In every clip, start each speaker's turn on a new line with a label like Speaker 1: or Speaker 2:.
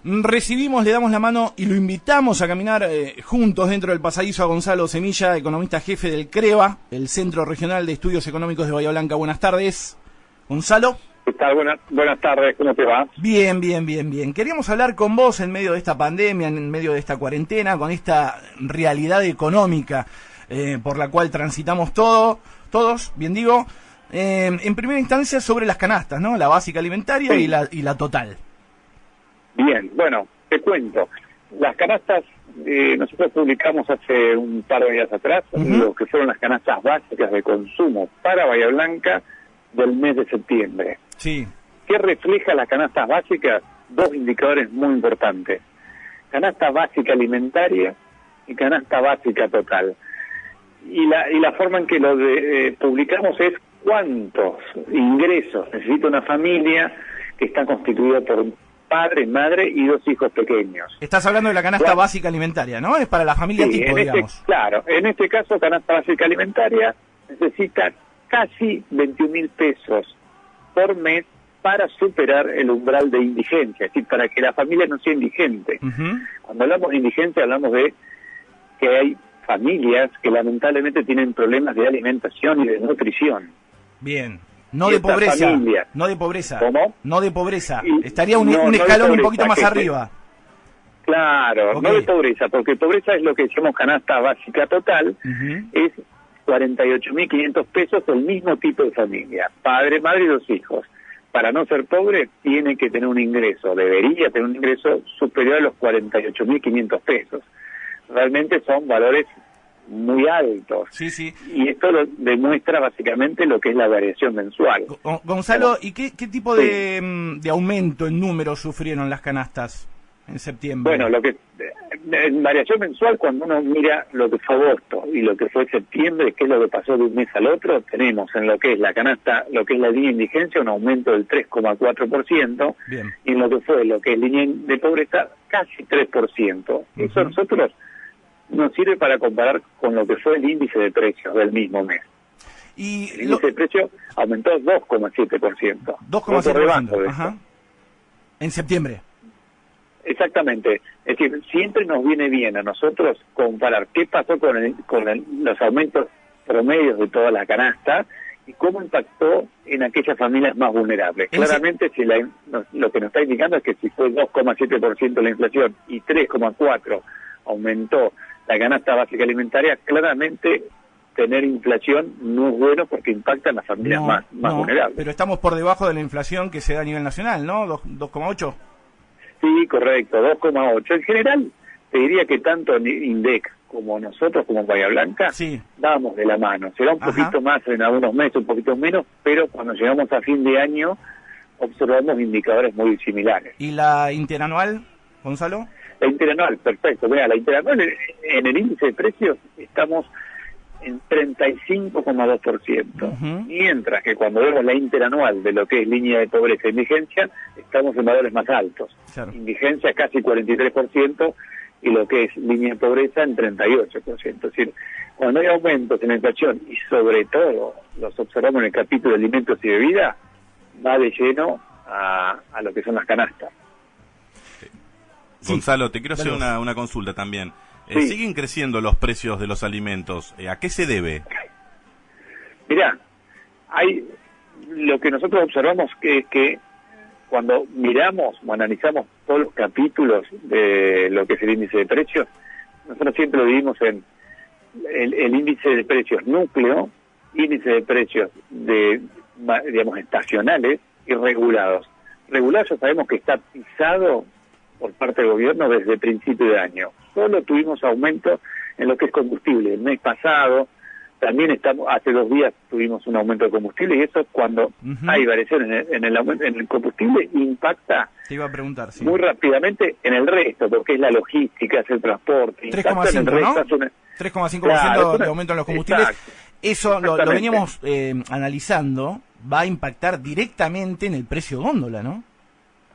Speaker 1: Recibimos, le damos la mano y lo invitamos a caminar juntos dentro del pasadizo a Gonzalo Semilla, economista jefe del CREVA, el Centro Regional de Estudios Económicos de Bahía Blanca. Buenas tardes, Gonzalo.
Speaker 2: ¿Qué tal? Buenas tardes, ¿cómo te va?
Speaker 1: Bien. Queríamos hablar con vos en medio de esta pandemia, en medio de esta cuarentena, con esta realidad económica por la cual transitamos todos, bien digo, en primera instancia sobre las canastas, ¿no? La básica alimentaria
Speaker 2: Sí.
Speaker 1: y la total.
Speaker 2: Bien, bueno, te cuento. Las canastas, nosotros publicamos hace un par de días atrás lo que fueron las canastas básicas de consumo para Bahía Blanca del mes de septiembre.
Speaker 1: Sí.
Speaker 2: ¿Qué refleja las canastas básicas? Dos indicadores muy importantes. Canasta básica alimentaria y canasta básica total. Y la forma en que lo publicamos es cuántos ingresos necesita una familia que está constituida por padre, madre y dos hijos pequeños.
Speaker 1: Estás hablando de la canasta básica alimentaria, ¿no? Es para la familia
Speaker 2: Sí,
Speaker 1: tipo, digamos.
Speaker 2: Claro, en este caso, canasta básica alimentaria necesita casi 21.000 pesos por mes para superar el umbral de indigencia, es decir, para que la familia no sea indigente. Cuando hablamos de indigencia, hablamos de que hay familias que lamentablemente tienen problemas de alimentación y de nutrición.
Speaker 1: Bien. No de pobreza. No de pobreza.
Speaker 2: ¿Cómo?
Speaker 1: No de pobreza.
Speaker 2: Y
Speaker 1: Estaría un
Speaker 2: no
Speaker 1: escalón
Speaker 2: de
Speaker 1: un poquito
Speaker 2: pobreza,
Speaker 1: más
Speaker 2: que
Speaker 1: arriba.
Speaker 2: Claro,
Speaker 1: Ok.
Speaker 2: no de pobreza, porque pobreza es lo que llamamos canasta básica total, es 48.500 pesos el mismo tipo de familia, padre, madre y dos hijos. Para no ser pobre tiene que tener un ingreso, debería tener un ingreso superior a los 48.500 pesos. Realmente son valores muy altos.
Speaker 1: Sí.
Speaker 2: Y esto demuestra básicamente lo que es la variación mensual.
Speaker 1: Gonzalo, ¿y qué tipo de aumento en números sufrieron las canastas en septiembre?
Speaker 2: Bueno, lo que en variación mensual, cuando uno mira lo que fue agosto y lo que fue septiembre, que es lo que pasó de un mes al otro, tenemos en lo que es la canasta, lo que es la línea de indigencia, un aumento del 3,4%,
Speaker 1: Bien.
Speaker 2: y en lo que fue lo que es línea de pobreza, casi 3%. Eso a nosotros nos sirve para comparar con lo que fue el índice de precios del mismo mes.
Speaker 1: Y
Speaker 2: El índice de precios aumentó 2,7%.
Speaker 1: 2,7%. Ajá. En septiembre.
Speaker 2: Exactamente. Es decir, siempre nos viene bien a nosotros comparar qué pasó con los aumentos promedios de toda la canasta y cómo impactó en aquellas familias más vulnerables. Claramente, si lo que nos está indicando es que si fue 2,7% la inflación y 3,4% aumentó la canasta básica alimentaria, claramente tener inflación no es bueno porque impacta en las familias más vulnerables.
Speaker 1: Pero estamos por debajo de la inflación que se da a nivel nacional, ¿no? 2,8%.
Speaker 2: Sí, correcto, 2,8%. En general, te diría que tanto INDEC como nosotros, como Bahía Blanca, vamos de la mano. Será un poquito más en algunos meses, un poquito menos, pero cuando llegamos a fin de año observamos indicadores muy similares.
Speaker 1: ¿Y la interanual, Gonzalo?
Speaker 2: La interanual, perfecto. Mira, la interanual en el índice de precios estamos en 35,2%, mientras que cuando vemos la interanual de lo que es línea de pobreza e indigencia, estamos en valores más altos. Claro. Indigencia casi 43% y lo que es línea de pobreza en 38%. Es decir, cuando hay aumentos en la inflación y sobre todo los observamos en el capítulo de alimentos y bebida, va de lleno a lo que son las canastas.
Speaker 3: Gonzalo, te quiero hacer una consulta también. ¿Siguen creciendo los precios de los alimentos? ¿A qué se debe?
Speaker 2: Mirá, lo que nosotros observamos es que cuando miramos o analizamos todos los capítulos de lo que es el índice de precios, nosotros siempre lo dividimos en el índice de precios núcleo, índice de precios digamos, estacionales y regulados. Regulados ya sabemos que está pisado por parte del gobierno desde principio de año. Solo tuvimos aumento en lo que es combustible. El mes pasado, también hace 2 días tuvimos un aumento de combustible, y eso cuando hay variaciones en el combustible impacta
Speaker 1: Te iba a preguntar,
Speaker 2: muy rápidamente en el resto, porque es la logística, es el transporte.
Speaker 1: 3,5%, ¿no? 3,5% de aumento en los combustibles.
Speaker 2: Exacto.
Speaker 1: Eso lo veníamos analizando, va a impactar directamente en el precio góndola, ¿no?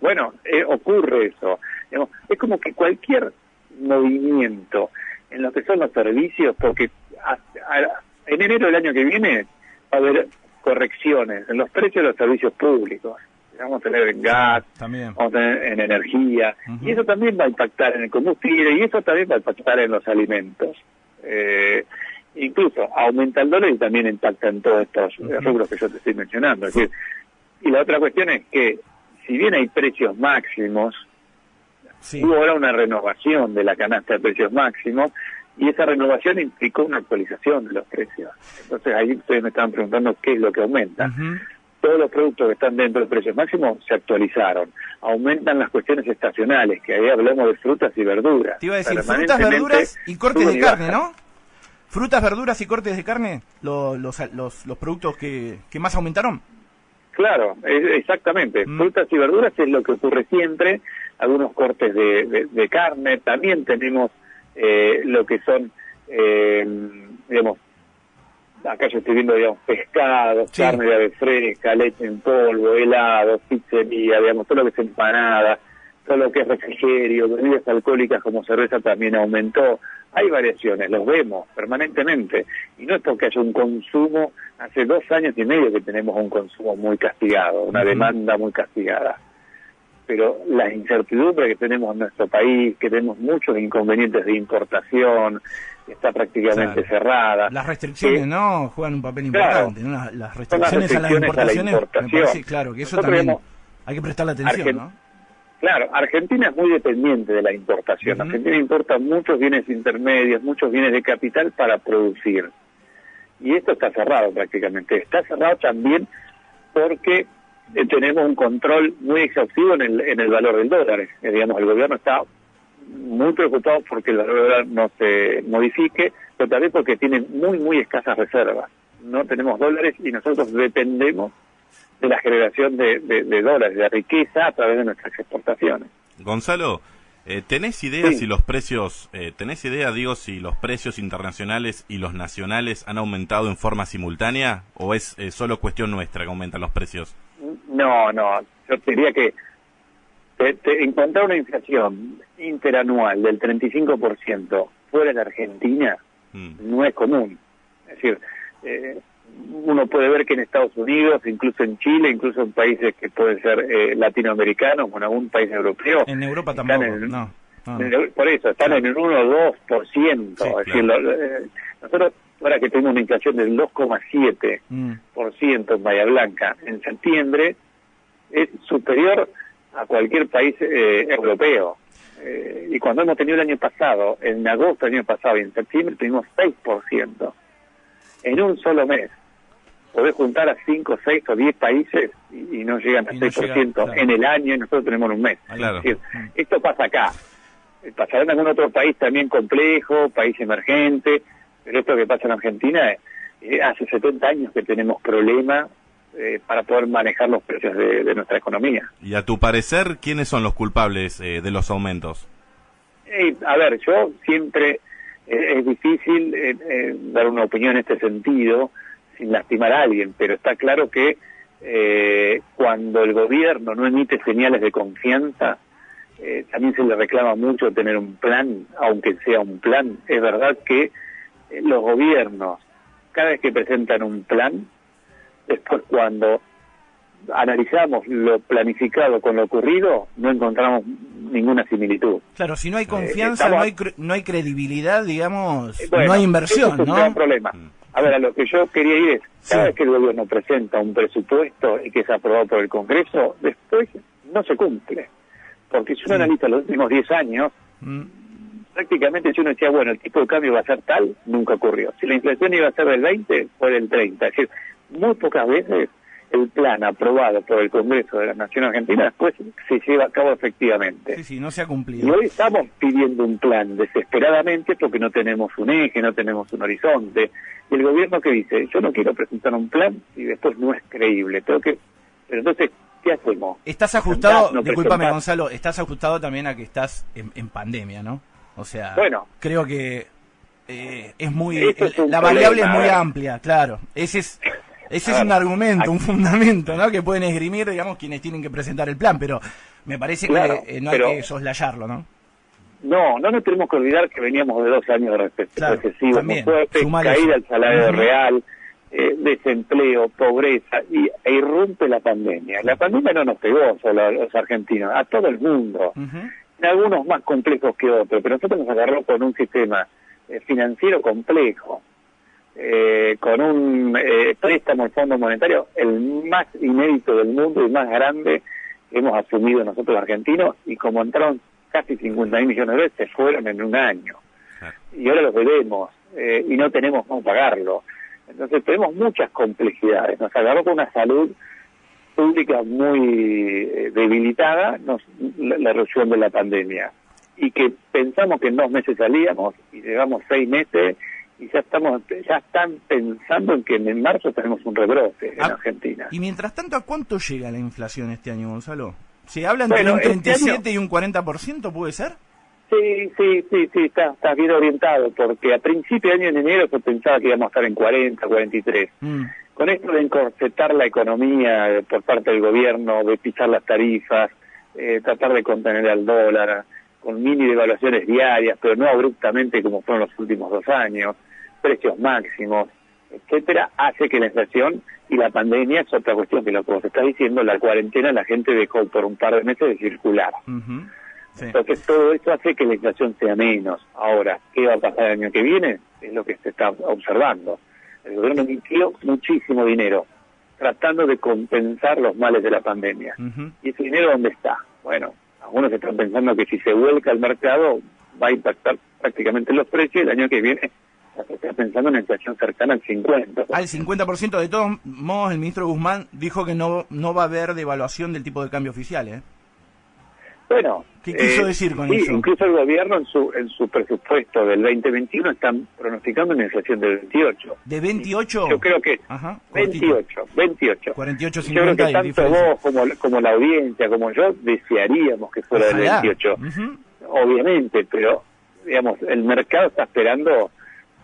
Speaker 2: Bueno, ocurre eso. Digamos, es como que cualquier movimiento en lo que son los servicios, porque en enero del año que viene va a haber correcciones en los precios de los servicios públicos. vamos a tener en gas,
Speaker 1: también.
Speaker 2: vamos a tener en energía, y eso también va a impactar en el combustible, y eso también va a impactar en los alimentos. Incluso aumenta el dólar y también impacta en todos estos rubros que yo te estoy mencionando. Es decir, y la otra cuestión es que, si bien hay precios máximos, hubo ahora una renovación de la canasta de precios máximos, y esa renovación implicó una actualización de los precios. Entonces ahí ustedes me estaban preguntando qué es lo que aumenta. Todos los productos que están dentro de precios máximos se actualizaron. Aumentan las cuestiones estacionales, que ahí hablamos de frutas y verduras.
Speaker 1: Te iba a decir, frutas, verduras y cortes de carne, ¿no? Frutas, verduras y cortes de carne, los productos que más aumentaron.
Speaker 2: Claro, exactamente. Frutas y verduras es lo que ocurre siempre. Algunos cortes de carne. También tenemos lo que son, digamos, acá yo estoy viendo, digamos, pescados, carne de ave fresca, leche en polvo, helados, pizzería, digamos, todo lo que es empanada, todo lo que es refrigerio, bebidas alcohólicas como cerveza también aumentó. Hay variaciones, los vemos permanentemente, y no es porque haya un consumo. Hace 2 años y medio que tenemos un consumo muy castigado, una demanda muy castigada. Pero la incertidumbre que tenemos en nuestro país, que tenemos muchos inconvenientes de importación, está prácticamente cerrada.
Speaker 1: Las restricciones, ¿no? Juegan un papel importante, ¿no? Las restricciones a las importaciones, me parece, claro, que eso también hay que prestarle atención, ¿no?
Speaker 2: Claro, Argentina es muy dependiente de la importación. Argentina importa muchos bienes intermedios, muchos bienes de capital para producir. Y esto está cerrado prácticamente. Está cerrado también porque tenemos un control muy exhaustivo en el valor del dólar. Digamos, el gobierno está muy preocupado porque el valor del dólar no se modifique, pero también porque tiene muy escasas reservas. No tenemos dólares y nosotros dependemos de la generación de dólares, de riqueza a través de nuestras exportaciones.
Speaker 3: Gonzalo, ¿tenés idea si los precios, si los precios internacionales y los nacionales han aumentado en forma simultánea, o es solo cuestión nuestra que aumentan los precios?
Speaker 2: No, yo diría que encontrar una inflación interanual del 35% fuera de Argentina no es común. Es decir, uno puede ver que en Estados Unidos, incluso en Chile, incluso en países que pueden ser latinoamericanos o en algún país europeo.
Speaker 1: En Europa tampoco, no.
Speaker 2: Por eso, están en el 1 o 2%.
Speaker 3: Sí,
Speaker 2: es decir, nosotros, ahora que tenemos una inflación del 2,7% en Bahía Blanca en septiembre, es superior a cualquier país europeo. Y cuando hemos tenido el año pasado, en agosto del año pasado y en septiembre, tuvimos 6%. En un solo mes. Podés juntar a 5, 6 o 10 países y no llegan a 6% en el año, y nosotros tenemos un mes.
Speaker 3: Claro.
Speaker 2: Es decir, esto pasa acá. Pasará en algún otro país también complejo, país emergente, pero esto que pasa en Argentina, hace 70 años que tenemos problemas para poder manejar los precios de nuestra economía.
Speaker 3: Y a tu parecer, ¿quiénes son los culpables de los aumentos?
Speaker 2: A ver, yo siempre... es difícil dar una opinión en este sentido sin lastimar a alguien, pero está claro que cuando el gobierno no emite señales de confianza, también se le reclama mucho tener un plan, aunque sea un plan. Es verdad que los gobiernos, cada vez que presentan un plan, después cuando analizamos lo planificado con lo ocurrido, no encontramos ninguna similitud.
Speaker 1: Claro, si no hay confianza, no hay credibilidad, digamos,
Speaker 2: bueno,
Speaker 1: no hay inversión,
Speaker 2: es un gran problema. A ver, a lo que yo quería ir es, cada vez que el gobierno presenta un presupuesto y que es aprobado por el Congreso, después no se cumple. Porque si uno analiza los últimos 10 años, prácticamente si uno decía, bueno, el tipo de cambio va a ser tal, nunca ocurrió. Si la inflación iba a ser del 20, fue del 30. Es decir, muy pocas veces el plan aprobado por el Congreso de la Nación Argentina después se lleva a cabo efectivamente.
Speaker 1: Sí, no se ha cumplido.
Speaker 2: Y hoy estamos pidiendo un plan desesperadamente porque no tenemos un eje, no tenemos un horizonte. Y el gobierno que dice, yo no quiero presentar un plan y después no es creíble. Pero entonces, ¿qué hacemos?
Speaker 1: Estás ajustado, discúlpame Gonzalo, estás ajustado también a que estás en pandemia, ¿no? O sea, bueno, creo que es muy... la variable es muy amplia, claro. Ese es un argumento, un fundamento, ¿no? Que pueden esgrimir, digamos, quienes tienen que presentar el plan, pero me parece que no hay que soslayarlo, ¿no?
Speaker 2: No nos tenemos que olvidar que veníamos de 2 años de recesivo muy fuerte, caída del salario real, desempleo, pobreza, e irrumpe la pandemia. La pandemia no nos pegó solo a los argentinos, a todo el mundo. En algunos más complejos que otros, pero nosotros nos agarró con un sistema financiero complejo, con un préstamo al Fondo Monetario, el más inédito del mundo y más grande que hemos asumido nosotros los argentinos, y como entraron casi 50.000 millones de dólares, se fueron en un año. Y ahora los debemos, y no tenemos cómo pagarlo. Entonces tenemos muchas complejidades. Nos agarró con una salud pública muy debilitada, la erupción de la pandemia. Y que pensamos que en 2 meses salíamos, y llevamos 6 meses, y ya están pensando en que en marzo tenemos un rebrote en Argentina.
Speaker 1: Y mientras tanto, ¿a cuánto llega la inflación este año, Gonzalo? ¿Se habla entre un 37 y un 40%, puede ser?
Speaker 2: Sí, está bien orientado, porque a principio de año, en enero, se pensaba que íbamos a estar en 40, 43. Con esto de encorsetar la economía por parte del gobierno, de pisar las tarifas, tratar de contener al dólar, con mini devaluaciones diarias, pero no abruptamente como fueron los últimos 2 años, precios máximos, etcétera, hace que la inflación y la pandemia, es otra cuestión que lo que vos estás diciendo, la cuarentena la gente dejó por un par de meses de circular. Sí. Entonces todo eso hace que la inflación sea menos. Ahora, ¿qué va a pasar el año que viene? Es lo que se está observando. El gobierno emitió muchísimo dinero tratando de compensar los males de la pandemia. ¿Y ese dinero dónde está? Bueno, algunos están pensando que si se vuelca al mercado va a impactar prácticamente los precios, y el año que viene se está pensando en una inflación cercana al 50%.
Speaker 1: Al 50%. De todos modos, el ministro Guzmán dijo que no va a haber devaluación del tipo de cambio oficial, ¿eh?
Speaker 2: Bueno,
Speaker 1: ¿qué quiso decir con eso?
Speaker 2: Incluso el gobierno en su presupuesto del 2021 están pronosticando una inflación del 28.
Speaker 1: ¿De 28?
Speaker 2: Yo creo que 28.
Speaker 1: 48, 50.
Speaker 2: Yo creo que tanto vos como la audiencia, como yo, desearíamos que fuera del 28. Obviamente, pero digamos, el mercado está esperando,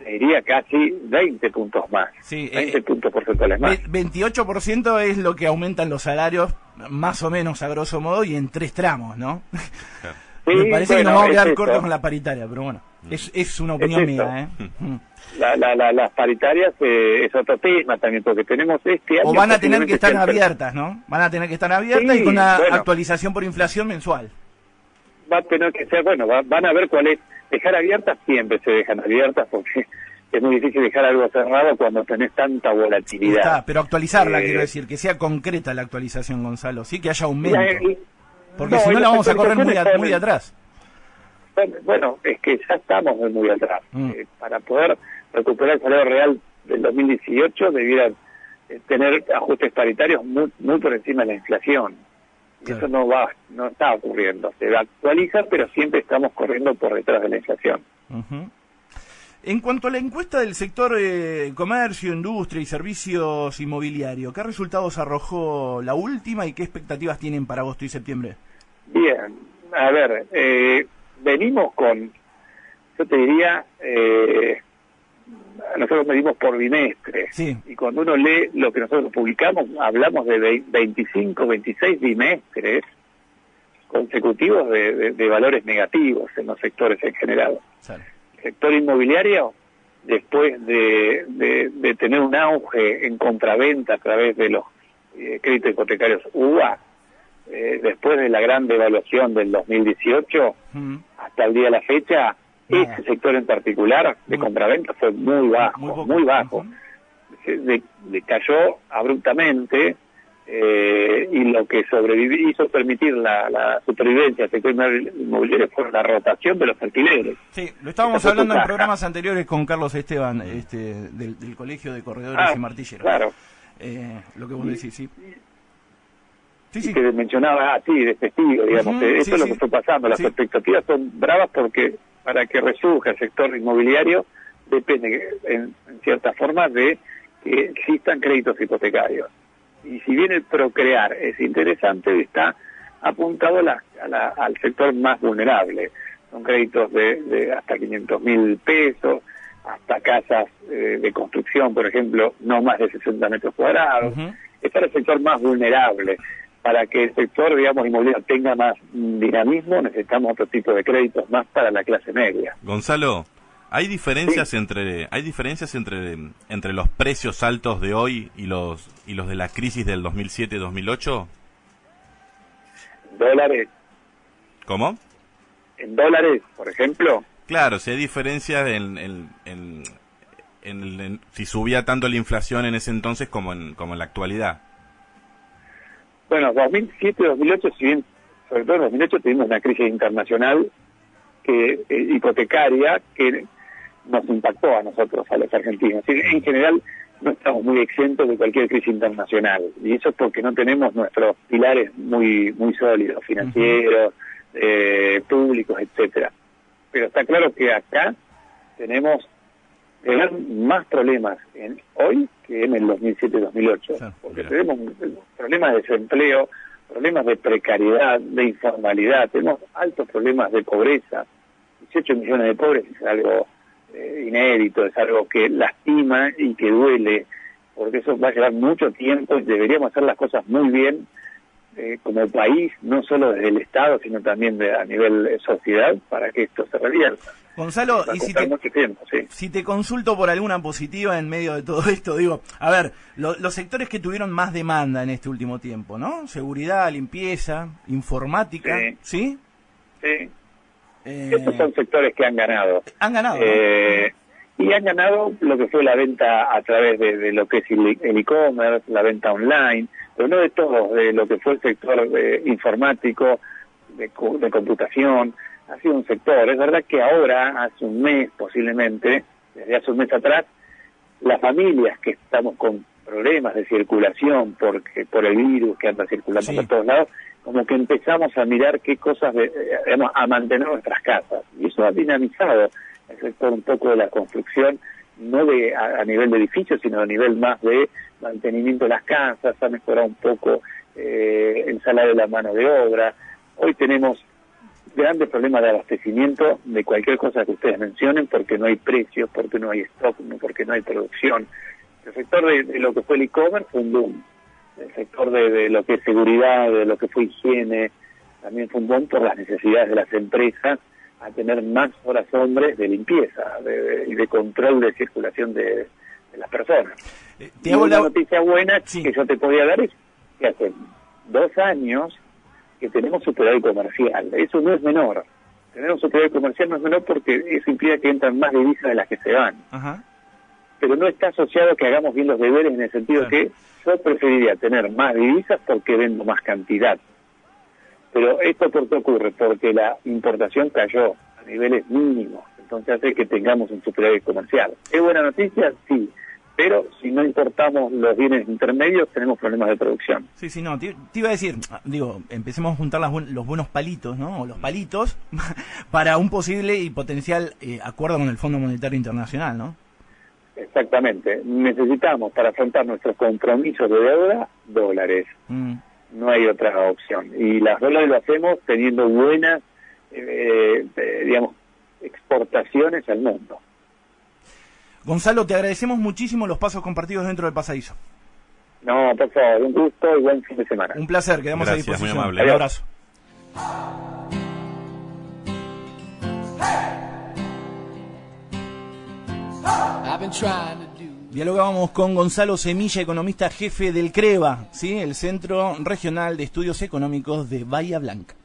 Speaker 2: diría, casi 20 puntos más. Sí, 20 puntos porcentuales más.
Speaker 1: 28% es lo que aumentan los salarios, más o menos a grosso modo, y en 3 tramos, ¿no? Sí, me parece que nos vamos a quedar cortos con la paritaria, pero bueno, es una opinión mía, ¿eh?
Speaker 2: Las paritarias es otro tema también, porque tenemos este año...
Speaker 1: O van a tener que estar abiertas, ¿no? Van a tener que estar abiertas, y con una actualización por inflación mensual.
Speaker 2: Va a tener que ser, van a ver cuál es. Dejar abiertas, siempre se dejan abiertas, porque es muy difícil dejar algo cerrado cuando tenés tanta volatilidad.
Speaker 1: Pero actualizarla, quiero decir, que sea concreta la actualización, Gonzalo, sí, que haya aumento. Porque si no la vamos a correr muy atrás.
Speaker 2: Bueno, es que ya estamos muy atrás. Para poder recuperar el salario real del 2018 debiera tener ajustes paritarios muy por encima de la inflación. Y eso no está ocurriendo. Se va a actualizar, pero siempre estamos corriendo por detrás de la inflación.
Speaker 1: En cuanto a la encuesta del sector comercio, industria y servicios inmobiliarios, ¿qué resultados arrojó la última y qué expectativas tienen para agosto y septiembre?
Speaker 2: Bien, a ver, venimos con, yo te diría, nosotros medimos por bimestre, y cuando uno lee lo que nosotros publicamos, hablamos de 25, 26 bimestres consecutivos de valores negativos en los sectores en general. El sector inmobiliario, después de tener un auge en compraventa a través de los créditos hipotecarios UVA, después de la gran devaluación del 2018, hasta el día de la fecha, ese sector en particular de compraventa fue muy bajo. Cayó abruptamente, y lo que hizo permitir la supervivencia del sector inmobiliario fue la rotación de los alquileres.
Speaker 1: Sí, lo estábamos hablando en programas anteriores con Carlos Esteban, del Colegio de Corredores y Martilleros.
Speaker 2: Claro.
Speaker 1: Lo que vos decís, sí.
Speaker 2: Sí. Que mencionaba, de testigo, digamos, eso es lo que está pasando. Las expectativas son bravas porque para que resurja el sector inmobiliario depende, en cierta forma, de que existan créditos hipotecarios. Y si bien el procrear es interesante, está apuntado al sector más vulnerable. Son créditos de hasta 500.000 pesos, hasta casas de construcción, por ejemplo, no más de 60 metros cuadrados. Este es el sector más vulnerable. Para que el sector, digamos, inmobiliario tenga más dinamismo, necesitamos otro tipo de créditos más para la clase media.
Speaker 3: Gonzalo, ¿Hay diferencias entre los precios altos de hoy y los de la crisis del 2007-2008?
Speaker 2: ¿Dólares?
Speaker 3: ¿Cómo?
Speaker 2: ¿En dólares, por ejemplo?
Speaker 3: Claro, si hay diferencias si subía tanto la inflación en ese entonces como en la actualidad.
Speaker 2: Bueno, 2007-2008, si bien, sobre todo en 2008 tuvimos una crisis internacional hipotecaria que nos impactó a nosotros, a los argentinos. En general, no estamos muy exentos de cualquier crisis internacional, y eso es porque no tenemos nuestros pilares muy sólidos, financieros, públicos, etcétera. Pero está claro que acá tenemos más problemas hoy que en el 2007-2008,
Speaker 3: Claro,
Speaker 2: porque
Speaker 3: mira.
Speaker 2: tenemos problemas de desempleo, problemas de precariedad, de informalidad, tenemos altos problemas de pobreza. 18 millones de pobres es algo inédito, es algo que lastima y que duele, porque eso va a llevar mucho tiempo y deberíamos hacer las cosas muy bien como país, no solo desde el Estado, sino también a nivel sociedad, para que esto se revierta.
Speaker 1: Gonzalo,
Speaker 2: Va a
Speaker 1: y
Speaker 2: costar mucho tiempo, sí.
Speaker 1: si te consulto por alguna positiva en medio de todo esto, digo, a ver, los sectores que tuvieron más demanda en este último tiempo, ¿no? Seguridad, limpieza, informática, ¿sí?
Speaker 2: Sí. Estos son sectores que han ganado.
Speaker 1: Han ganado,
Speaker 2: Y han ganado lo que fue la venta a través de lo que es el e-commerce, la venta online, pero no de todo, de lo que fue el sector informático, de computación. Ha sido un sector. Es verdad que ahora, hace un mes posiblemente, desde hace un mes atrás, las familias que estamos con problemas de circulación por el virus que anda circulando por todos lados, como que empezamos a mirar qué cosas, a mantener nuestras casas. Y eso ha dinamizado el sector un poco de la construcción, no a nivel de edificios, sino a nivel más de mantenimiento de las casas. Ha mejorado un poco el salario de la mano de obra. Hoy tenemos grandes problemas de abastecimiento de cualquier cosa que ustedes mencionen, porque no hay precios, porque no hay stock, porque no hay producción. El sector de lo que fue el e-commerce fue un boom. El sector de lo que es seguridad, de lo que fue higiene, también fue un boom por las necesidades de las empresas a tener más horas hombres de limpieza y de control de circulación de las personas. Y una noticia buena que yo te podía dar es que hace 2 años que tenemos superávit comercial. Eso no es menor. Tener un superávit comercial no es menor porque eso implica que entran más divisas de las que se van.
Speaker 1: Ajá.
Speaker 2: Pero no está asociado a que hagamos bien los deberes, en el sentido que yo preferiría tener más divisas porque vendo más cantidad. Pero esto ¿por qué ocurre? Porque la importación cayó a niveles mínimos, entonces hace que tengamos un superávit comercial. ¿Es buena noticia? Sí. Pero si no importamos los bienes intermedios, tenemos problemas de producción.
Speaker 1: Sí, no, te iba a decir, digo, empecemos a juntar los buenos palitos, ¿no? O los palitos, para un posible y potencial acuerdo con el Fondo Monetario Internacional, ¿no?
Speaker 2: Exactamente. Necesitamos, para afrontar nuestros compromisos de deuda, dólares. No hay otra opción. Y las dólares lo hacemos teniendo buenas, digamos, exportaciones al mundo.
Speaker 1: Gonzalo, te agradecemos muchísimo los pasos compartidos dentro del pasadizo.
Speaker 2: No, por favor, un gusto y buen fin de semana.
Speaker 1: Un placer, quedamos
Speaker 3: Gracias,
Speaker 1: a disposición.
Speaker 3: muy amable.
Speaker 1: Un abrazo. Dialogábamos con Gonzalo Semilla, economista jefe del CREVA, ¿sí? El Centro Regional de Estudios Económicos de Bahía Blanca.